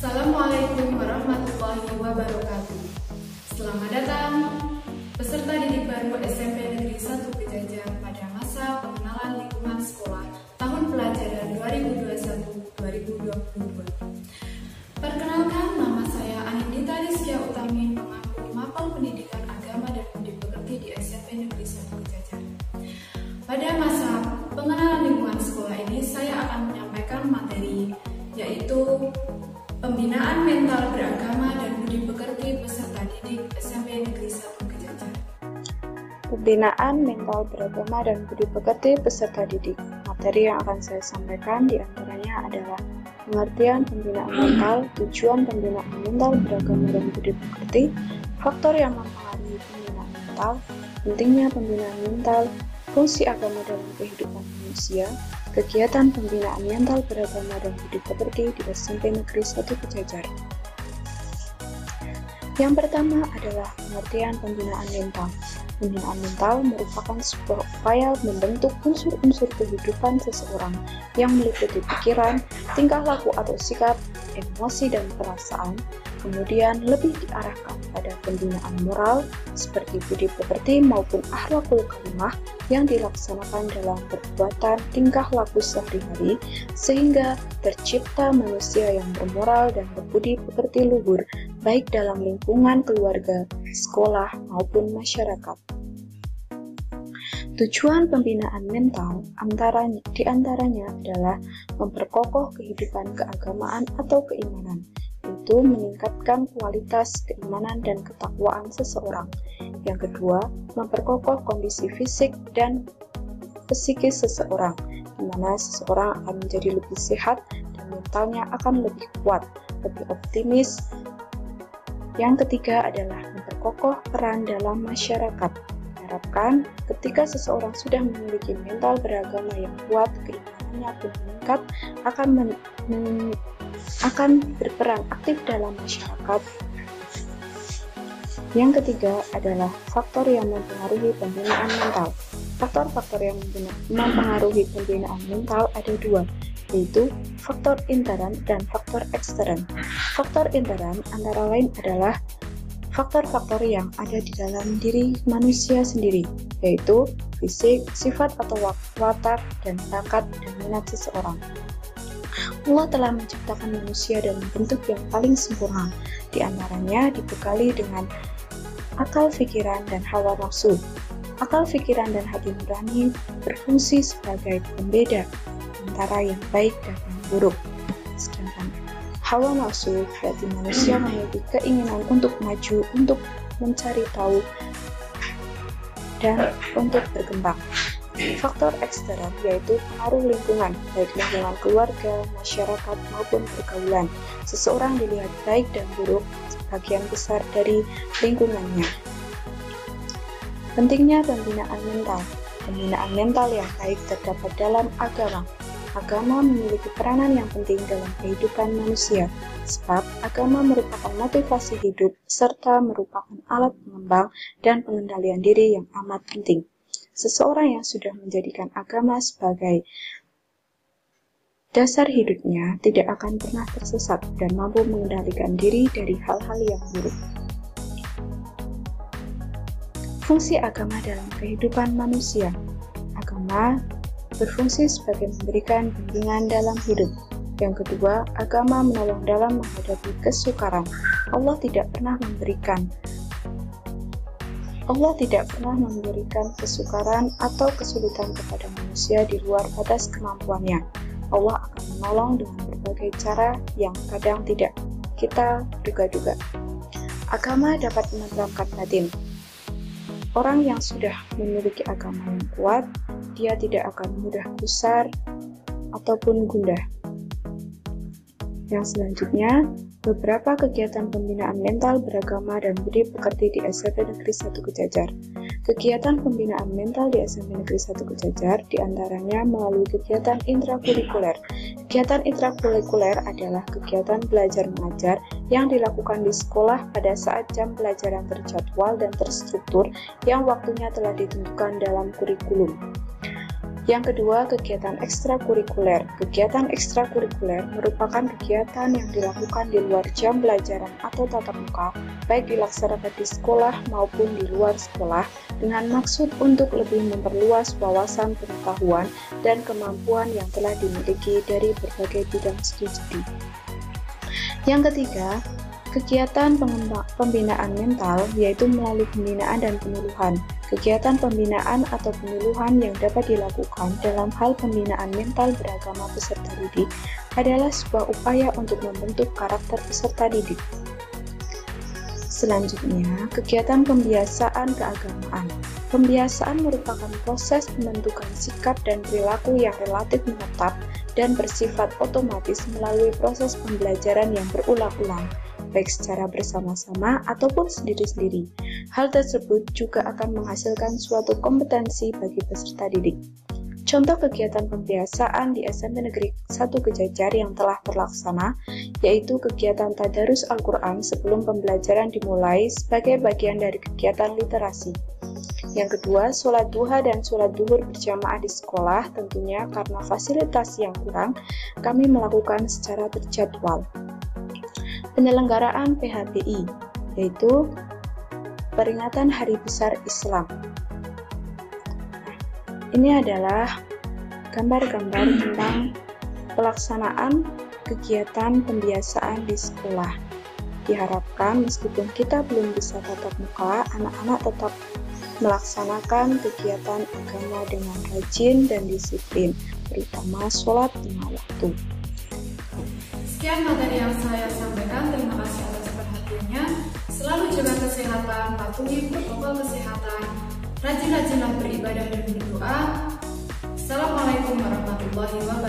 Assalamualaikum warahmatullahi wabarakatuh. Selamat datang peserta didik baru SMP Negeri 1 Pejajar pada masa pengenalan lingkungan sekolah tahun pelajaran 2021-2022. Perkenalkan, nama saya Anindita Rizkia Utami, pengampu Mapel Pendidikan Agama dan Budi Pekerti di SMP Negeri 1 Pejajar. Pada masa pengenalan lingkungan sekolah ini, saya akan menyampaikan materi yaitu Pembinaan Mental Beragama dan Budi Pekerti peserta didik SMP Negeri 1 Pejajar. Pembinaan mental beragama dan budi pekerti peserta didik. Materi yang akan saya sampaikan diantaranya adalah pengertian pembinaan mental, tujuan pembinaan mental beragama dan budi pekerti, faktor yang mempengaruhi pembinaan mental, pentingnya pembinaan mental, fungsi agama dalam kehidupan manusia, kegiatan pembinaan mental beragama dan budi pekerti di SMP Negeri 1 Pejajar. Yang pertama adalah pengertian pembinaan mental. Pembinaan mental merupakan sebuah upaya membentuk unsur-unsur kehidupan seseorang yang meliputi pikiran, tingkah laku atau sikap, emosi dan perasaan, kemudian lebih diarahkan pada pembinaan moral seperti budi pekerti maupun akhlakul karimah yang dilaksanakan dalam perbuatan tingkah laku sehari-hari sehingga tercipta manusia yang bermoral dan berbudi pekerti luhur baik dalam lingkungan keluarga, sekolah maupun masyarakat. Tujuan pembinaan mental diantaranya adalah memperkokoh kehidupan keagamaan atau keimanan, yaitu meningkatkan kualitas keimanan dan ketakwaan seseorang. Yang kedua, memperkokoh kondisi fisik dan psikis seseorang, di mana seseorang akan menjadi lebih sehat dan mentalnya akan lebih kuat, lebih optimis. Yang ketiga adalah memperkokoh peran dalam masyarakat. Diharapkan ketika seseorang sudah memiliki mental beragama yang kuat, keimanannya pun meningkat, akan berperan aktif dalam masyarakat. Yang ketiga adalah faktor yang mempengaruhi pembinaan mental. Faktor-faktor yang mempengaruhi pembinaan mental ada dua, yaitu faktor intern dan faktor ekstern. Faktor intern antara lain adalah faktor-faktor yang ada di dalam diri manusia sendiri, yaitu fisik, sifat atau watak, dan bakat dan minat seseorang. Allah telah menciptakan manusia dalam bentuk yang paling sempurna, di antaranya dibekali dengan akal pikiran dan hawa nafsu. Akal pikiran dan hati nurani berfungsi sebagai pembeda antara yang baik dan yang buruk. Sedangkan hawa nafsu berarti manusia memiliki keinginan untuk maju, untuk mencari tahu, dan untuk berkembang. Faktor ekstern yaitu pengaruh lingkungan, baik lingkungan keluarga, masyarakat, maupun pergaulan. Seseorang dilihat baik dan buruk sebagian besar dari lingkungannya. Pentingnya pembinaan mental. Pembinaan mental yang baik terdapat dalam agama. Agama memiliki peranan yang penting dalam kehidupan manusia, sebab agama merupakan motivasi hidup serta merupakan alat pengembang dan pengendalian diri yang amat penting. Seseorang yang sudah menjadikan agama sebagai dasar hidupnya tidak akan pernah tersesat dan mampu mengendalikan diri dari hal-hal yang buruk. Fungsi agama dalam kehidupan manusia. Agama berfungsi sebagai memberikan bimbingan dalam hidup. Yang kedua, agama menolong dalam menghadapi kesukaran. Allah tidak pernah memberikan kesukaran atau kesulitan kepada manusia di luar batas kemampuannya. Allah akan menolong dengan berbagai cara yang kadang tidak kita duga-duga. Agama dapat menenteramkan batin. Orang yang sudah memiliki agama yang kuat, dia tidak akan mudah gusar ataupun gundah. Yang selanjutnya, beberapa kegiatan pembinaan mental beragama dan budi pekerti di SMP Negeri 1 Pejajar. Kegiatan pembinaan mental di SMP Negeri 1 Pejajar diantaranya melalui kegiatan intrakurikuler. Kegiatan intrakurikuler adalah kegiatan belajar mengajar yang dilakukan di sekolah pada saat jam pelajaran terjadwal dan terstruktur yang waktunya telah ditentukan dalam kurikulum. Yang kedua, kegiatan ekstrakurikuler. Kegiatan ekstrakurikuler merupakan kegiatan yang dilakukan di luar jam pelajaran atau tatap muka, baik dilaksanakan di sekolah maupun di luar sekolah, dengan maksud untuk lebih memperluas wawasan pengetahuan dan kemampuan yang telah dimiliki dari berbagai bidang studi. Yang ketiga, kegiatan pembinaan mental, yaitu melalui pembinaan dan penyuluhan. Kegiatan pembinaan atau penyuluhan yang dapat dilakukan dalam hal pembinaan mental beragama peserta didik adalah sebuah upaya untuk membentuk karakter peserta didik. Selanjutnya, kegiatan pembiasaan keagamaan. Pembiasaan merupakan proses pembentukan sikap dan perilaku yang relatif menetap dan bersifat otomatis melalui proses pembelajaran yang berulang-ulang, baik secara bersama-sama ataupun sendiri-sendiri. Hal tersebut juga akan menghasilkan suatu kompetensi bagi peserta didik. Contoh kegiatan pembiasaan di SMP Negeri 1 Kejajar yang telah terlaksana, yaitu kegiatan tadarus Al-Quran sebelum pembelajaran dimulai sebagai bagian dari kegiatan literasi. Yang kedua, sholat duha dan sholat duhur berjamaah di sekolah, tentunya karena fasilitas yang kurang, kami melakukan secara terjadwal. Penyelenggaraan PHBI, yaitu peringatan Hari Besar Islam. Ini adalah gambar-gambar tentang pelaksanaan kegiatan pembiasaan di sekolah. Diharapkan meskipun kita belum bisa tatap muka, anak-anak tetap melaksanakan kegiatan agama dengan rajin dan disiplin, terutama sholat lima waktu. Sekian materi yang saya sampaikan, terima kasih atas perhatiannya. Selalu jaga kesehatan, patuhi protokol kesehatan, rajin-rajinlah beribadah dan berdoa. Assalamualaikum warahmatullahi wabarakatuh.